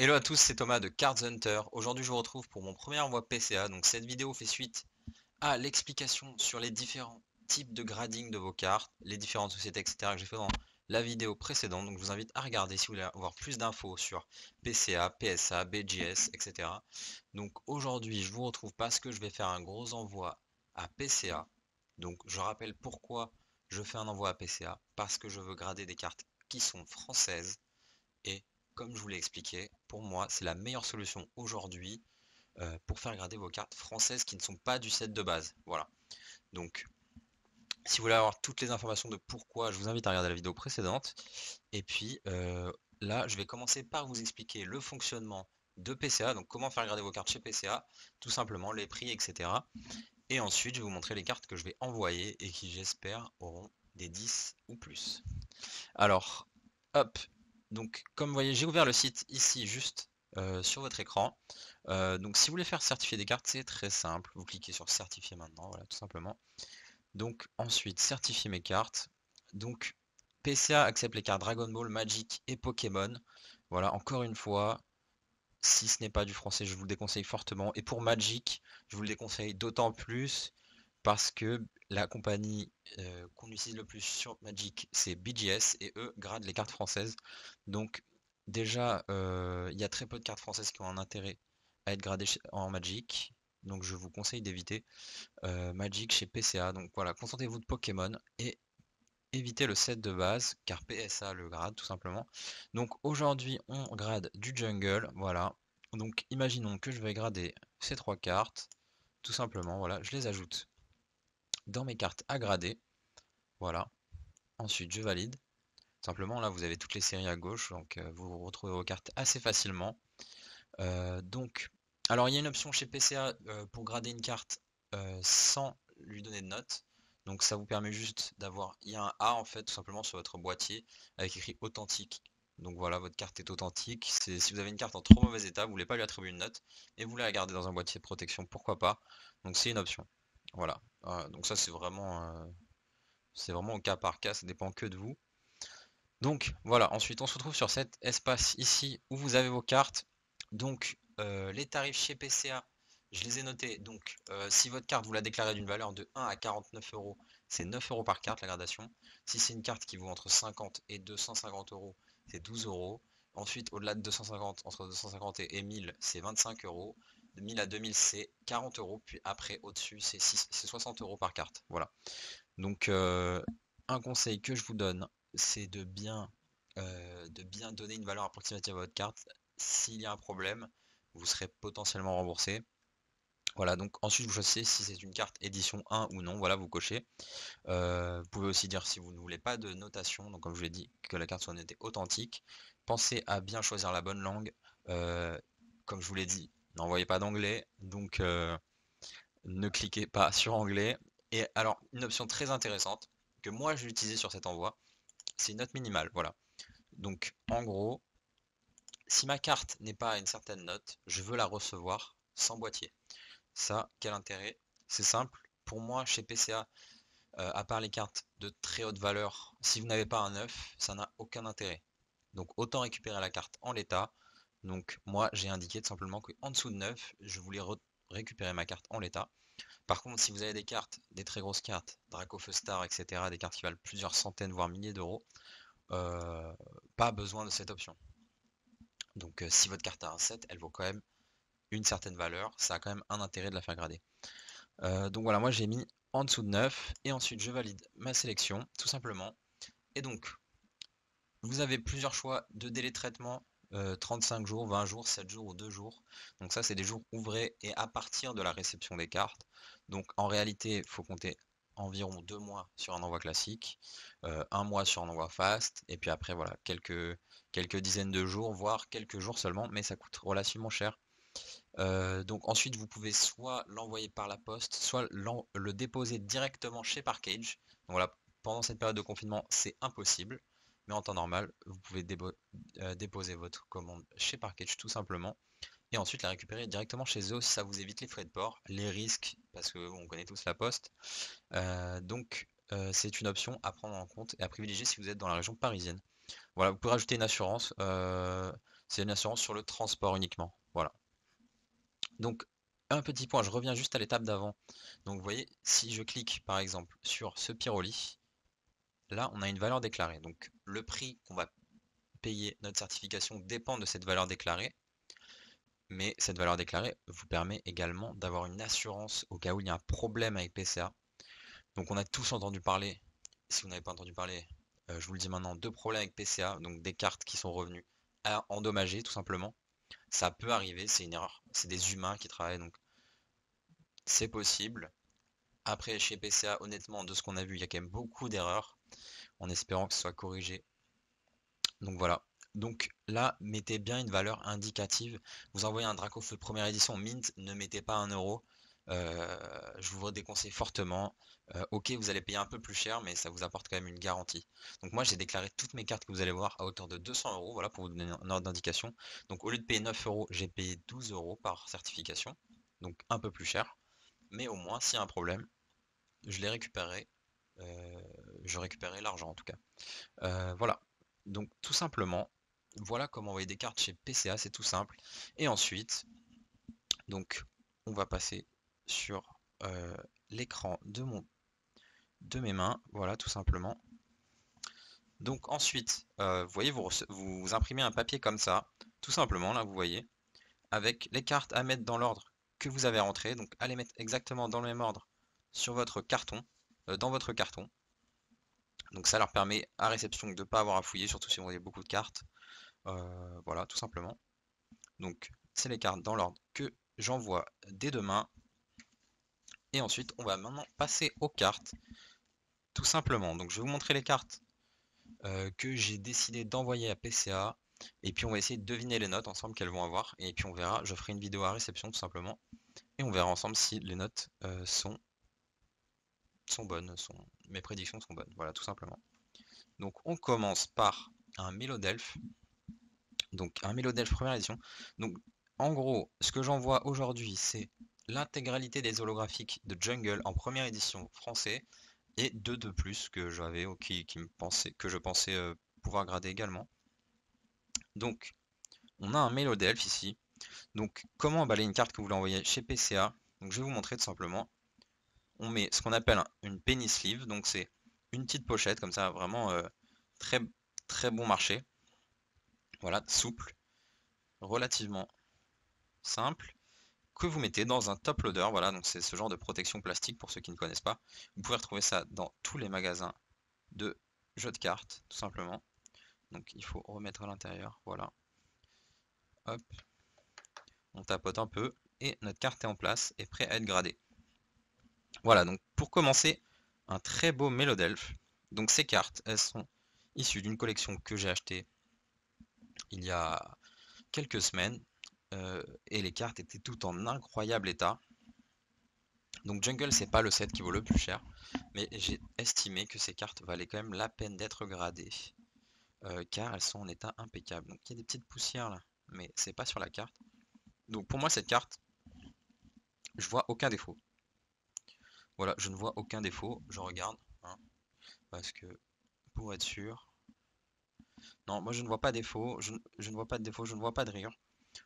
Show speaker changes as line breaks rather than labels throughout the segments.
Hello à tous, c'est Thomas de Cards Hunter. Aujourd'hui, je vous retrouve pour mon premier envoi PCA. Donc, cette vidéo fait suite à l'explication sur les différents types de grading de vos cartes, les différentes sociétés, etc. que j'ai fait dans la vidéo précédente. Donc, je vous invite à regarder si vous voulez avoir plus d'infos sur PCA, PSA, BGS, etc. Donc, aujourd'hui, je vous retrouve parce que je vais faire un gros envoi à PCA. Donc, je rappelle pourquoi je fais un envoi à PCA. Parce que je veux grader des cartes qui sont françaises et comme je vous l'ai expliqué, pour moi, c'est la meilleure solution aujourd'hui pour faire grader vos cartes françaises qui ne sont pas du set de base. Voilà. Donc, si vous voulez avoir toutes les informations de pourquoi, je vous invite à regarder la vidéo précédente. Et puis, là, je vais commencer par vous expliquer le fonctionnement de PCA, donc comment faire grader vos cartes chez PCA, tout simplement, les prix, etc. Et ensuite, je vais vous montrer les cartes que je vais envoyer et qui, j'espère, auront des 10 ou plus. Alors, hop, donc comme vous voyez, j'ai ouvert le site ici juste sur votre écran. Donc si vous voulez faire certifier des cartes, c'est très simple. Vous cliquez sur certifier maintenant, voilà, tout simplement. Donc ensuite, certifier mes cartes. Donc PCA accepte les cartes Dragon Ball, Magic et Pokémon. Voilà, encore une fois, si ce n'est pas du français, je vous le déconseille fortement. Et pour Magic, je vous le déconseille d'autant plus parce que la compagnie qu'on utilise le plus sur Magic, c'est BGS, et eux gradent les cartes françaises. Donc déjà, il y a très peu de cartes françaises qui ont un intérêt à être gradées en Magic. Donc je vous conseille d'éviter Magic chez PCA. Donc voilà, contentez-vous de Pokémon et évitez le set de base, car PSA le grade tout simplement. Donc aujourd'hui, on grade du jungle, voilà. Donc imaginons que je vais grader ces trois cartes, tout simplement, voilà, je les ajoute dans mes cartes à grader. Voilà. Ensuite, je valide. Simplement, là, vous avez toutes les séries à gauche, donc vous retrouvez vos cartes assez facilement. Donc, alors il y a une option chez PCA pour grader une carte sans lui donner de note. Donc ça vous permet juste d'avoir, il y a un A en fait tout simplement sur votre boîtier avec écrit authentique. Donc voilà, votre carte est authentique. Si vous avez une carte en trop mauvais état, vous voulez pas lui attribuer une note et vous la gardez dans un boîtier de protection, pourquoi pas. Donc c'est une option. Voilà. Donc ça c'est vraiment au cas par cas, ça dépend que de vous. Donc voilà, ensuite on se retrouve sur cet espace ici où vous avez vos cartes. Donc les tarifs chez PCA, je les ai notés. Donc si votre carte vous la déclarez d'une valeur de 1 à 49 euros, c'est 9 euros par carte la gradation. Si c'est une carte qui vaut entre 50 et 250 euros, c'est 12 euros. Ensuite, au-delà de 250, entre 250 et 1000, c'est 25 euros. De 1000 à 2000, c'est 40 euros. Puis après, au-dessus, c'est 60 euros par carte. Voilà. Donc, un conseil que je vous donne, c'est de bien donner une valeur approximative à votre carte. S'il y a un problème, vous serez potentiellement remboursé. Voilà, donc ensuite vous choisissez si c'est une carte édition 1 ou non, voilà, vous cochez. Vous pouvez aussi dire si vous ne voulez pas de notation, donc comme je vous l'ai dit, que la carte soit notée authentique. Pensez à bien choisir la bonne langue. Euh, Comme je vous l'ai dit, n'envoyez pas d'anglais, donc ne cliquez pas sur anglais. Et alors, une option très intéressante que moi j'ai utilisée sur cet envoi, c'est une note minimale. Voilà. Donc, en gros, si ma carte n'est pas à une certaine note, je veux la recevoir sans boîtier. Ça, quel intérêt? C'est simple. Pour moi, chez PCA, à part les cartes de très haute valeur, si vous n'avez pas un 9, ça n'a aucun intérêt. Donc, autant récupérer la carte en l'état. Donc, moi, j'ai indiqué tout simplement qu'en dessous de 9, je voulais récupérer ma carte en l'état. Par contre, si vous avez des cartes, des très grosses cartes, Dracofeu Star, etc., des cartes qui valent plusieurs centaines, voire milliers d'euros, euh, pas besoin de cette option. Donc si votre carte a un 7, elle vaut quand même une certaine valeur, ça a quand même un intérêt de la faire grader. Donc voilà, moi j'ai mis en dessous de 9, et ensuite je valide ma sélection, tout simplement. Et donc, vous avez plusieurs choix de délai de traitement, 35 jours, 20 jours, 7 jours ou 2 jours. Donc ça, c'est des jours ouvrés et à partir de la réception des cartes. Donc en réalité, il faut compter environ 2 mois sur un envoi classique, 1 mois sur un envoi fast, et puis après, voilà, quelques dizaines de jours, voire quelques jours seulement, mais ça coûte relativement cher. Donc ensuite, vous pouvez soit l'envoyer par la poste, soit le déposer directement chez Parkage. Donc voilà, pendant cette période de confinement, c'est impossible. Mais en temps normal, vous pouvez déposer votre commande chez Parkage tout simplement. Et ensuite la récupérer directement chez eux. Ça vous évite les frais de port, les risques, parce que on connaît tous la poste. Donc c'est une option à prendre en compte et à privilégier si vous êtes dans la région parisienne. Voilà, vous pouvez rajouter une assurance. C'est une assurance sur le transport uniquement. Voilà. Donc, un petit point, je reviens juste à l'étape d'avant. Donc, vous voyez, si je clique par exemple sur ce Pyroli, là, on a une valeur déclarée. Donc, le prix qu'on va payer notre certification dépend de cette valeur déclarée. Mais cette valeur déclarée vous permet également d'avoir une assurance au cas où il y a un problème avec PCA. Donc, on a tous entendu parler, si vous n'avez pas entendu parler, je vous le dis maintenant, deux problèmes avec PCA, donc des cartes qui sont revenues à endommager tout simplement. Ça peut arriver, c'est une erreur. C'est des humains qui travaillent, donc c'est possible. Après, chez PCA, honnêtement, de ce qu'on a vu, il y a quand même beaucoup d'erreurs, en espérant que ce soit corrigé. Donc voilà. Donc là, mettez bien une valeur indicative. Vous envoyez un Dracofeu première édition mint, ne mettez pas 1 euro. Je vous déconseille fortement. Ok, vous allez payer un peu plus cher, mais ça vous apporte quand même une garantie. Donc moi, j'ai déclaré toutes mes cartes que vous allez voir à hauteur de 200 euros. Voilà pour vous donner un ordre d'indication. Donc au lieu de payer 9 euros, j'ai payé 12 euros par certification. Donc un peu plus cher. Mais au moins, s'il y a un problème, je les récupérerai. euh, je récupérerai l'argent en tout cas. Voilà. Donc tout simplement, voilà comment envoyer des cartes chez PCA, c'est tout simple. Et ensuite, donc on va passer sur l'écran de mes mains, voilà tout simplement. Donc ensuite, vous voyez, vous imprimez un papier comme ça, tout simplement, là vous voyez, avec les cartes à mettre dans l'ordre que vous avez rentré, donc à les mettre exactement dans le même ordre sur votre carton, dans votre carton. Donc ça leur permet à réception de ne pas avoir à fouiller, surtout si vous avez beaucoup de cartes. Voilà, tout simplement. Donc c'est les cartes dans l'ordre que j'envoie dès demain. Et ensuite, on va maintenant passer aux cartes, tout simplement. Donc je vais vous montrer les cartes que j'ai décidé d'envoyer à PCA. Et puis on va essayer de deviner les notes ensemble qu'elles vont avoir. Et puis on verra, je ferai une vidéo à réception tout simplement. Et on verra ensemble si les notes sont bonnes, mes prédictions sont bonnes. Voilà, tout simplement. Donc on commence par un Mélodelphe. Donc un Mélodelphe première édition. Donc en gros, ce que j'envoie aujourd'hui, c'est l'intégralité des holographiques de Jungle en première édition français et deux de plus que j'avais que je pensais pouvoir grader également. Donc on a un Mélodelphe ici. Donc comment emballer une carte que vous voulez envoyer chez PCA? Donc je vais vous montrer tout simplement. On met ce qu'on appelle une penny sleeve, donc c'est une petite pochette comme ça, vraiment très très bon marché. Voilà, souple, relativement simple, que vous mettez dans un top loader. Voilà, donc c'est ce genre de protection plastique pour ceux qui ne connaissent pas. Vous pouvez retrouver ça dans tous les magasins de jeux de cartes, tout simplement. Donc il faut remettre à l'intérieur. Voilà. Hop, on tapote un peu et notre carte est en place et prêt à être gradée. Voilà, donc pour commencer, un très beau Mélodelphe. Donc ces cartes, elles sont issues d'une collection que j'ai achetée il y a quelques semaines. Et les cartes étaient toutes en incroyable état. Donc Jungle, c'est pas le set qui vaut le plus cher, mais j'ai estimé que ces cartes valaient quand même la peine d'être gradées, car elles sont en état impeccable. Donc il y a des petites poussières là, mais c'est pas sur la carte. Donc pour moi cette carte, je vois aucun défaut. Voilà, je ne vois aucun défaut, je regarde, hein, parce que pour être sûr. Non, moi je ne vois pas défaut, je ne vois pas de défaut, je ne vois pas de rire.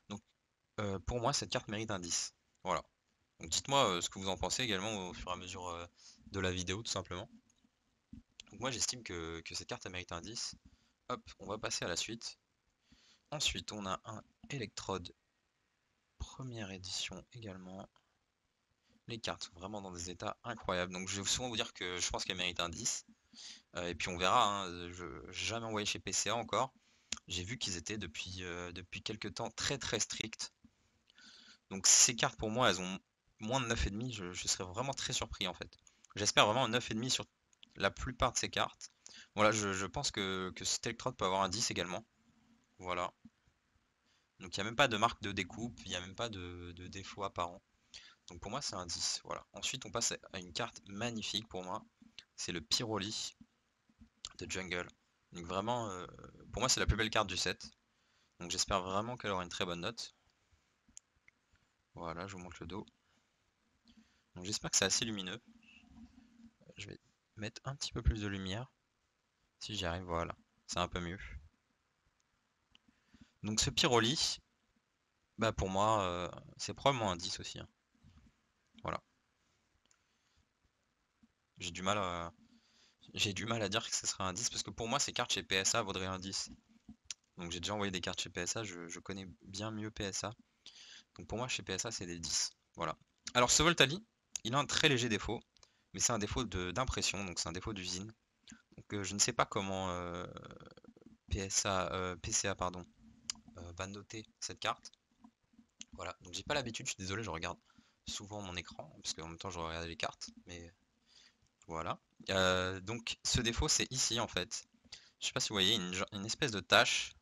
Donc pour moi cette carte mérite un 10. Voilà. Donc dites-moi ce que vous en pensez également au fur et à mesure de la vidéo tout simplement. Donc moi j'estime que cette carte elle mérite un 10. Hop, on va passer à la suite. Ensuite on a un électrode première édition également. Les cartes sont vraiment dans des états incroyables. Donc je vais souvent vous dire que je pense qu'elle mérite un 10. Et puis on verra, hein, je n'ai jamais envoyé chez PCA encore. J'ai vu qu'ils étaient depuis quelques temps très très stricts. Donc ces cartes pour moi elles ont moins de 9,5, je serais vraiment très surpris en fait. J'espère vraiment un 9,5 sur la plupart de ces cartes. Voilà, je pense que cet électrode peut avoir un 10 également. Voilà. Donc il n'y a même pas de marque de découpe, il n'y a même pas de défaut apparent. Donc pour moi c'est un 10. Voilà. Ensuite on passe à une carte magnifique pour moi. C'est le Pyroli de Jungle. Donc vraiment, pour moi c'est la plus belle carte du set. Donc j'espère vraiment qu'elle aura une très bonne note. Voilà, je vous montre le dos. Donc j'espère que c'est assez lumineux. Je vais mettre un petit peu plus de lumière. Si j'y arrive, voilà. C'est un peu mieux. Donc ce Pyroli, bah pour moi, c'est probablement un 10 aussi, hein. Voilà. J'ai du mal à... J'ai du mal à dire que ce serait un 10 parce que pour moi ces cartes chez PSA vaudraient un 10. Donc j'ai déjà envoyé des cartes chez PSA, je connais bien mieux PSA. Donc pour moi chez PSA c'est des 10. Voilà. Alors ce Voltali, il a un très léger défaut, mais c'est un défaut d'impression, donc c'est un défaut d'usine. Donc je ne sais pas comment PCA pardon, va noter cette carte. Voilà, donc j'ai pas l'habitude, je suis désolé, je regarde souvent mon écran, parce qu'en même temps je regarde les cartes, mais voilà. Donc ce défaut c'est ici en fait. Je sais pas si vous voyez une espèce de tache,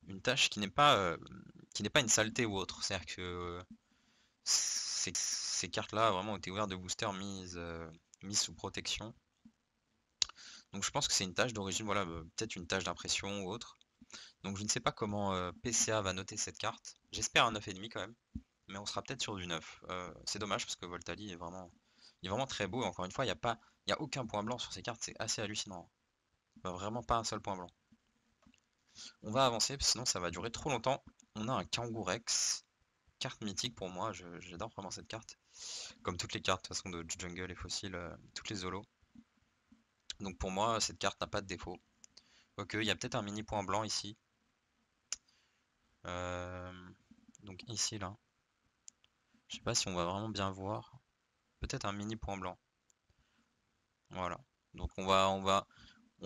une tache qui n'est pas une saleté ou autre. C'est-à-dire que ces cartes-là vraiment ont été ouvertes de booster mises sous protection. Donc je pense que c'est une tâche d'origine, voilà, peut-être une tâche d'impression ou autre. Donc je ne sais pas comment PCA va noter cette carte. J'espère un 9,5 quand même, mais on sera peut-être sur du 9. C'est dommage parce que Voltali il est vraiment très beau. Et encore une fois, il y a aucun point blanc sur ces cartes, c'est assez hallucinant. Vraiment pas un seul point blanc. On va avancer, sinon ça va durer trop longtemps. On a un Kangourex, carte mythique pour moi, j'adore vraiment cette carte. Comme toutes les cartes de toute façon de Jungle et Fossile, toutes les Zolos. Donc pour moi, cette carte n'a pas de défaut. Ok, il y a peut-être un mini point blanc ici. Euh, donc ici là. Je sais pas si on va vraiment bien voir. Peut-être un mini point blanc. Voilà. Donc on va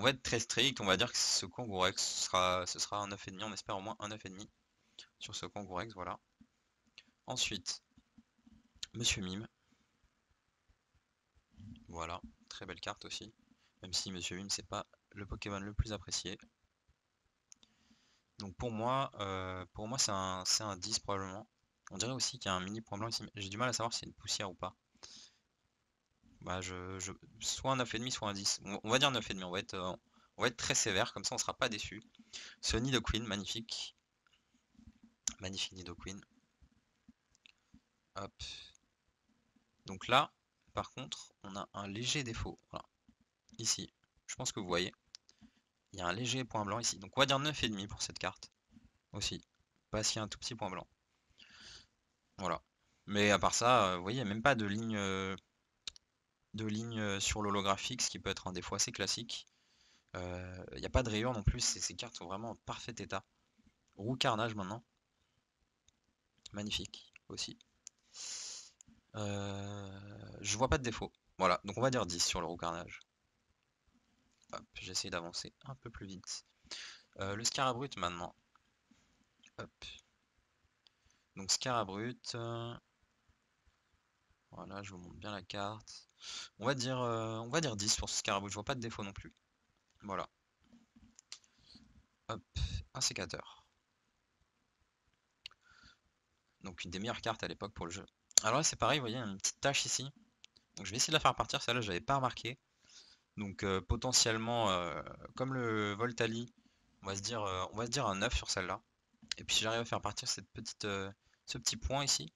être très strict. On va dire que ce Kangourex ce sera un 9,5. On espère au moins un 9,5 sur ce Kangourex. Voilà. Ensuite, Monsieur Mime. Voilà. Très belle carte aussi. Même si Monsieur Mime, c'est pas le Pokémon le plus apprécié. Donc pour moi c'est un 10 probablement. On dirait aussi qu'il y a un mini point blanc ici. J'ai du mal à savoir si c'est une poussière ou pas. Bah soit un 9,5, soit un 10. On va dire 9,5, on va être très sévère, comme ça on sera pas déçu. Ce Nidoqueen, magnifique. Magnifique Nidoqueen. Hop. Donc là, par contre, on a un léger défaut. Voilà. Ici. Je pense que vous voyez. Il y a un léger point blanc ici. Donc on va dire 9,5 pour cette carte. Aussi. Parce qu'il y a un tout petit point blanc. Voilà. Mais à part ça, vous voyez, il n'y a même pas de ligne sur l'holographique, ce qui peut être un défaut assez classique. Il n'y a pas de rayures non plus, ces cartes sont vraiment en parfait état. Roue Carnage maintenant. Magnifique aussi. Je vois pas de défaut. Voilà, donc on va dire 10 sur le Roue Carnage. Hop, j'essaie d'avancer un peu plus vite. Le Scarabrut maintenant. Hop. Donc Scarabrut. Voilà, je vous montre bien la carte. On va dire 10 pour ce Scarabrut, je vois pas de défaut non plus. Voilà. Hop, un sécateur. Donc une des meilleures cartes à l'époque pour le jeu. Alors là c'est pareil, vous voyez, une petite tache ici. Donc je vais essayer de la faire partir, celle-là je n'avais pas remarqué. Donc potentiellement, comme le Voltali, on va se dire un 9 sur celle-là. Et puis si j'arrive à faire partir ce petit point ici,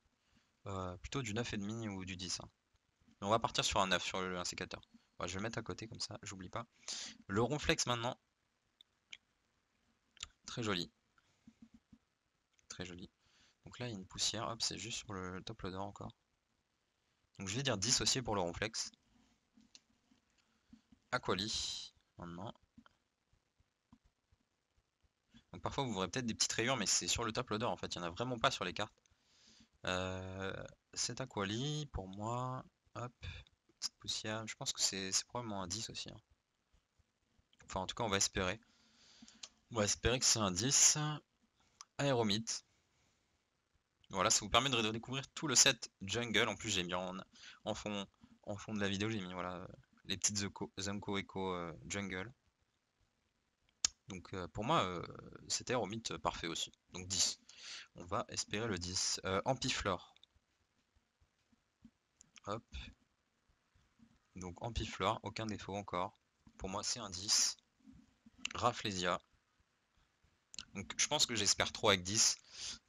plutôt du 9,5 ou du 10, hein. Mais on va partir sur un 9 sur un sécateur. Ouais, je vais le mettre à côté comme ça, j'oublie pas. Le Ronflex maintenant. Très joli. Très joli. Donc là il y a une poussière, hop, c'est juste sur le top loader encore. Donc je vais dire 10 aussi pour le Ronflex. Aquali, maintenant. Donc parfois vous verrez peut-être des petites rayures, mais c'est sur le top loader en fait, il n'y en a vraiment pas sur les cartes. C'est Aquali pour moi. Hop, petite poussière. Je pense que c'est probablement un 10 aussi, hein. Enfin en tout cas on va espérer. On va espérer que c'est un 10. Aéromite. Voilà, ça vous permet de redécouvrir tout le set Jungle. En plus j'ai mis en fond, en fond de la vidéo, j'ai mis voilà, les petites Zonko Echo Jungle. Donc pour moi, cet Aéromite parfait aussi. Donc 10. On va espérer le 10. Ampiflore. Hop. Donc Ampiflore, aucun défaut encore. Pour moi, c'est un 10. Rafflesia. Donc je pense que j'espère trop avec 10.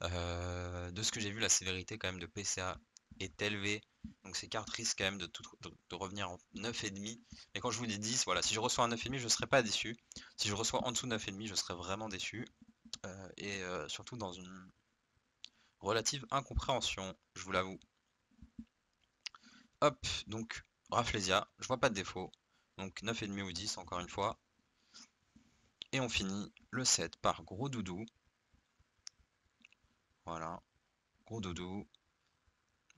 De ce que j'ai vu, la sévérité quand même de PCA est élevée. Donc ces cartes risquent quand même de revenir en 9,5. Mais quand je vous dis 10, voilà, si je reçois un 9,5, je ne serai pas déçu. Si je reçois en dessous de 9,5, je serai vraiment déçu. et surtout dans une relative incompréhension, je vous l'avoue. Hop, donc Rafflesia, je vois pas de défaut. Donc 9,5 ou 10 encore une fois. Et on finit le set par Gros Doudou. Voilà, Gros Doudou.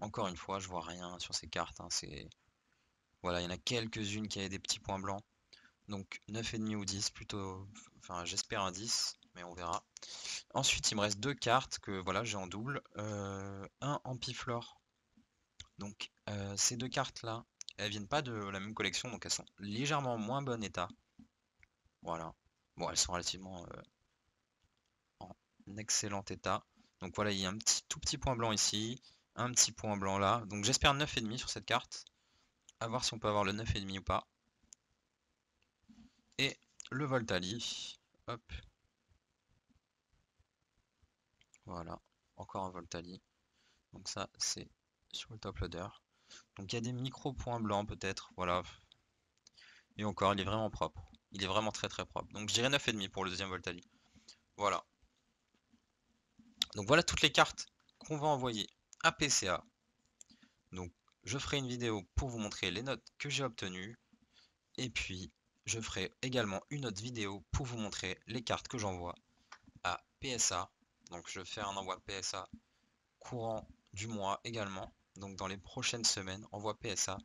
Encore une fois, je vois rien sur ces cartes, hein, voilà, il y en a quelques-unes qui avaient des petits points blancs. Donc 9,5 ou 10 plutôt. Enfin, j'espère un 10, mais on verra. Ensuite, il me reste deux cartes que voilà, j'ai en double. Un Ampiflore. Donc ces deux cartes-là, elles viennent pas de la même collection, donc elles sont légèrement en moins bon état. Voilà. Bon, elles sont relativement en excellent état. Donc voilà, il y a un tout petit point blanc ici, un petit point blanc là. Donc j'espère 9,5 sur cette carte. À voir si on peut avoir le 9,5 ou pas. Et le Voltali. Hop. Voilà. Encore un Voltali. Donc ça, c'est sur le top loader. Donc il y a des micro points blancs peut-être. Voilà. Et encore, il est vraiment propre. Il est vraiment très très propre. Donc je dirais 9,5 pour le deuxième Voltali. Voilà. Donc voilà toutes les cartes qu'on va envoyer à PCA. Donc je ferai une vidéo pour vous montrer les notes que j'ai obtenues. Et puis je ferai également une autre vidéo pour vous montrer les cartes que j'envoie à PSA. Donc je vais faire un envoi PSA courant du mois également. Donc dans les prochaines semaines, envoi PSA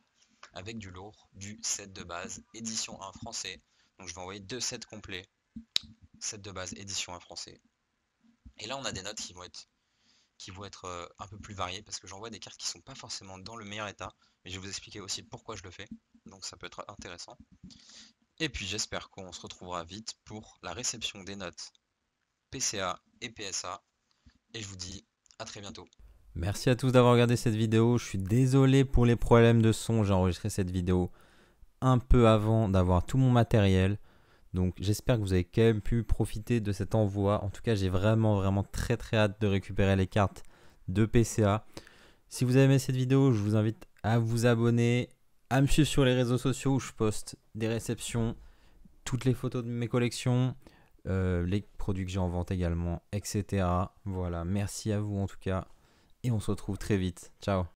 avec du lourd, du set de base, édition 1 français. Donc je vais envoyer deux sets complets, set de base, édition 1 français. Et là on a des notes qui vont être un peu plus variées parce que j'envoie des cartes qui sont pas forcément dans le meilleur état. Mais je vais vous expliquer aussi pourquoi je le fais. Donc ça peut être intéressant. Et puis j'espère qu'on se retrouvera vite pour la réception des notes PCA et PSA. Et je vous dis à très bientôt.
Merci à tous d'avoir regardé cette vidéo. Je suis désolé pour les problèmes de son. J'ai enregistré cette vidéo un peu avant d'avoir tout mon matériel. Donc j'espère que vous avez quand même pu profiter de cet envoi. En tout cas, j'ai vraiment très hâte de récupérer les cartes de PCA. Si vous avez aimé cette vidéo, je vous invite à vous abonner, à me suivre sur les réseaux sociaux où je poste des réceptions, toutes les photos de mes collections, les produits que j'ai en vente également, etc. Voilà, merci à vous en tout cas. Et on se retrouve très vite. Ciao.